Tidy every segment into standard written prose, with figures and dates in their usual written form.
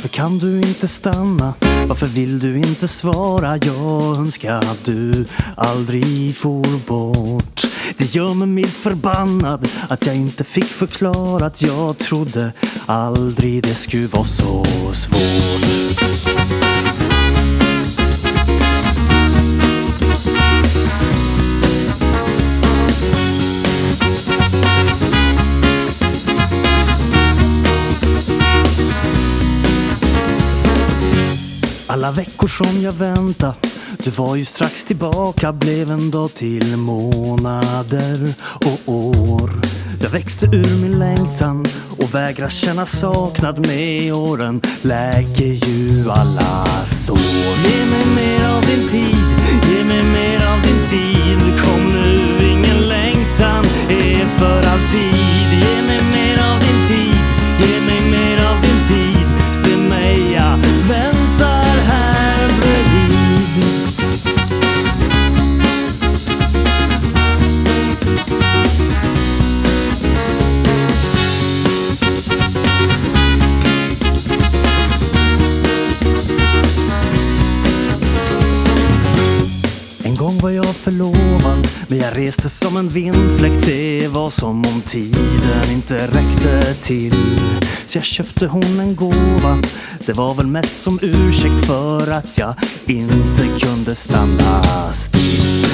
Varför kan du inte stanna? Varför vill du inte svara? Jag önskar att du aldrig for bort. Det gör mig mild förbannad att jag inte fick förklara att jag trodde aldrig det skulle vara så svårt. Alla veckor som jag väntar, du var ju strax tillbaka, blev en dag till månader och år. Jag växte ur min längtan och vägrar känna saknad, med åren läker ju alla sår. Ge mig mer av din tid, ge mig mer av din tid. Kom nu, ingen längtan är för alltid. Ge mig mer av din tid, ge mig mer av din tid. Se mig, jag väntar här bredvid. En gång var jag förlovad, men jag reste som en vindfläkt. Det var som om tiden inte räckte till, så jag köpte hon en gåva. Det var väl mest som ursäkt för att jag inte kunde stanna still.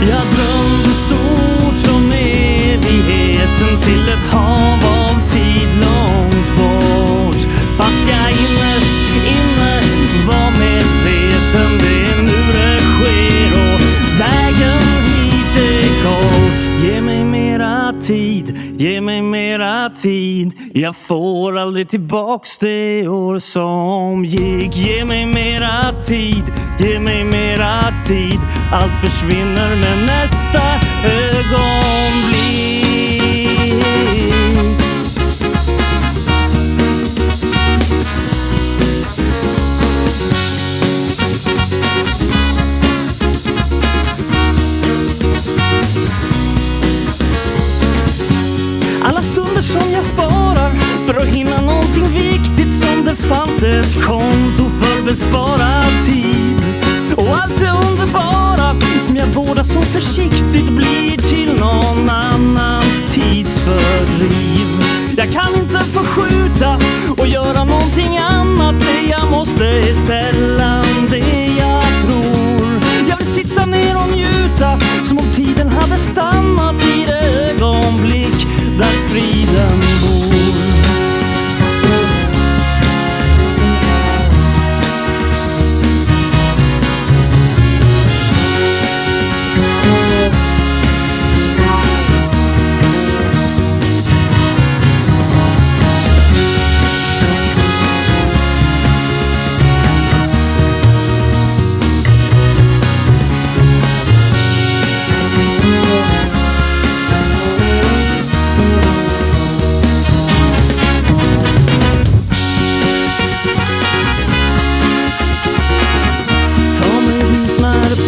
Jag drömde stort som evigheten till ett hav av tid långt bort. Fast jag innerst inne var medveten, det är nu det sker och vägen hit är kort. Ge mig mera tid, ge mig mera tid. Jag får aldrig tillbaks det år som gick. Ge mig mera tid, ge mig mera tid. Allt försvinner med nästa ögonblick. Alla stunder som jag sparar för att hinna någonting viktigt, som det fanns ett konto för besparad tid. Och allt det underbara som jag vårdar så försiktigt blir till någon annans tidsfördriv. Jag kan inte förskjuta och göra någonting annat. Det jag måste är sällan det jag tror. Jag vill sitta ner och njuta som om tiden hade stannat i det ögonblick där friden bor.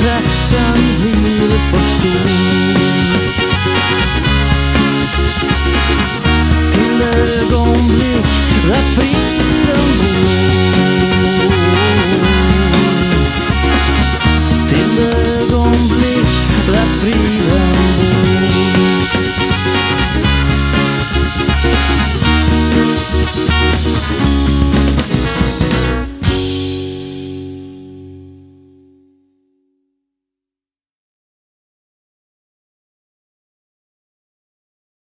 Pressen blir för stor till ögonblick där fri